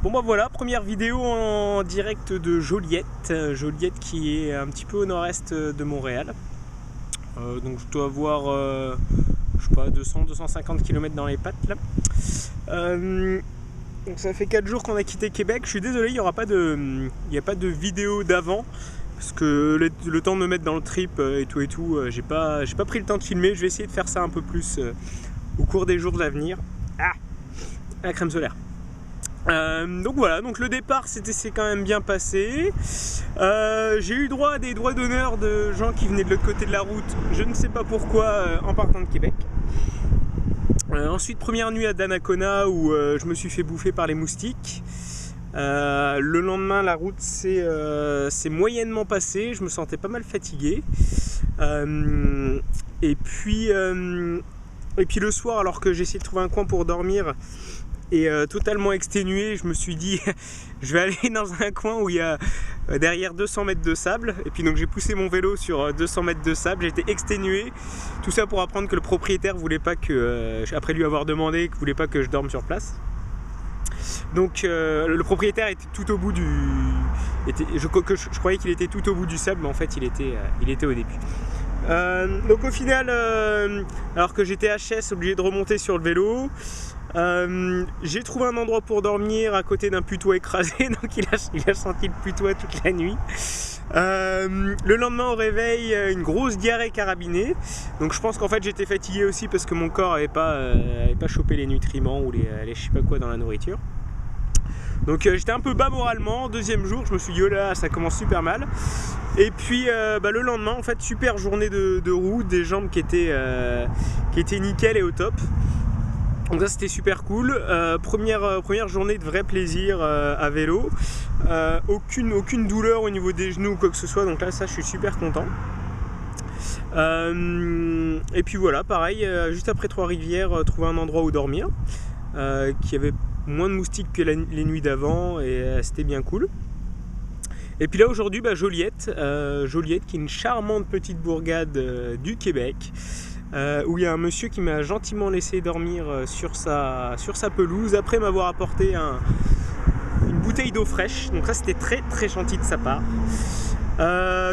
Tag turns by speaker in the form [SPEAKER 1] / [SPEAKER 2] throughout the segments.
[SPEAKER 1] Bon bah voilà, première vidéo en direct de Joliette, Joliette qui est un petit peu au nord-est de Montréal. Donc je dois avoir, je sais pas, 200-250 km dans les pattes là. Donc ça fait 4 jours qu'on a quitté Québec. Je suis désolé, il n'y a pas de vidéo d'avant. Parce que le temps de me mettre dans le trip et tout, j'ai pas pris le temps de filmer. Je vais essayer de faire ça un peu plus au cours des jours à venir. Ah, la crème solaire. Donc voilà, donc le départ c'est quand même bien passé. J'ai eu droit à des droits d'honneur de gens qui venaient de l'autre côté de la route, je ne sais pas pourquoi, en partant de Québec. Ensuite, première nuit à Donnacona où je me suis fait bouffer par les moustiques. Le lendemain, la route s'est moyennement passée, je me sentais pas mal fatigué. Et puis le soir, alors que j'essayais de trouver un coin pour dormir, et totalement exténué, je me suis dit je vais aller dans un coin où il y a derrière 200 mètres de sable, et puis donc j'ai poussé mon vélo sur 200 mètres de sable, j'étais exténué, tout ça pour apprendre que le propriétaire voulait pas que, après lui avoir demandé, voulait pas que je dorme sur place. Donc le propriétaire était tout au bout du... je croyais qu'il était tout au bout du sable, mais en fait il était au début. Donc au final, alors que j'étais HS, obligé de remonter sur le vélo, j'ai trouvé un endroit pour dormir à côté d'un putois écrasé, donc il a senti le putois toute la nuit. Le lendemain au réveil, une grosse diarrhée carabinée, donc je pense qu'en fait j'étais fatigué aussi parce que mon corps avait pas chopé les nutriments ou les je sais pas quoi dans la nourriture. Donc j'étais un peu bas moralement. Deuxième jour, je me suis dit oh là, ça commence super mal. Et puis le lendemain, en fait, super journée de route, des jambes qui étaient nickel et au top. Donc ça c'était super cool. Première journée de vrai plaisir à vélo. Aucune douleur au niveau des genoux ou quoi que ce soit. Donc là, ça, je suis super content. Et puis voilà, pareil, juste après Trois-Rivières, trouver un endroit où dormir, qui avait moins de moustiques que les nuits d'avant, et c'était bien cool. Et puis là aujourd'hui, Joliette, Joliette qui est une charmante petite bourgade du Québec, où il y a un monsieur qui m'a gentiment laissé dormir sur sa pelouse après m'avoir apporté une bouteille d'eau fraîche. Donc ça c'était très très gentil de sa part.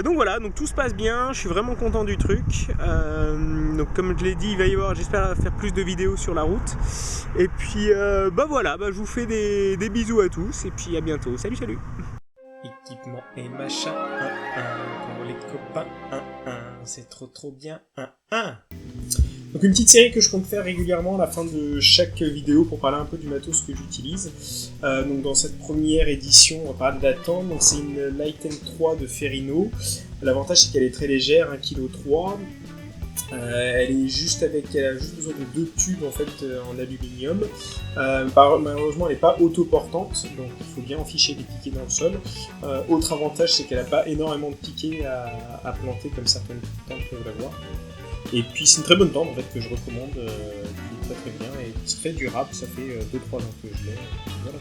[SPEAKER 1] Donc voilà, donc tout se passe bien, je suis vraiment content du truc. Donc comme je l'ai dit, il va y avoir, j'espère faire plus de vidéos sur la route. Et puis voilà, je vous fais des bisous à tous et puis à bientôt. Salut salut. Équipement et machin, pour les copains, c'est trop bien, Donc une petite série que je compte faire régulièrement à la fin de chaque vidéo pour parler un peu du matos que j'utilise. Donc dans cette première édition, on va parler de la tente. Donc c'est une Light N3 de Ferrino. L'avantage c'est qu'elle est très légère, 1,3 kg. Elle a juste besoin de 2 tubes en fait en aluminium. Malheureusement elle n'est pas autoportante, donc il faut bien en ficher des piquets dans le sol. Autre avantage c'est qu'elle n'a pas énormément de piquets à planter comme certaines tentes peuvent l'avoir. Et puis c'est une très bonne tente en fait que je recommande, qui est très très bien et très durable, ça fait 2-3 ans que je l'ai. Voilà.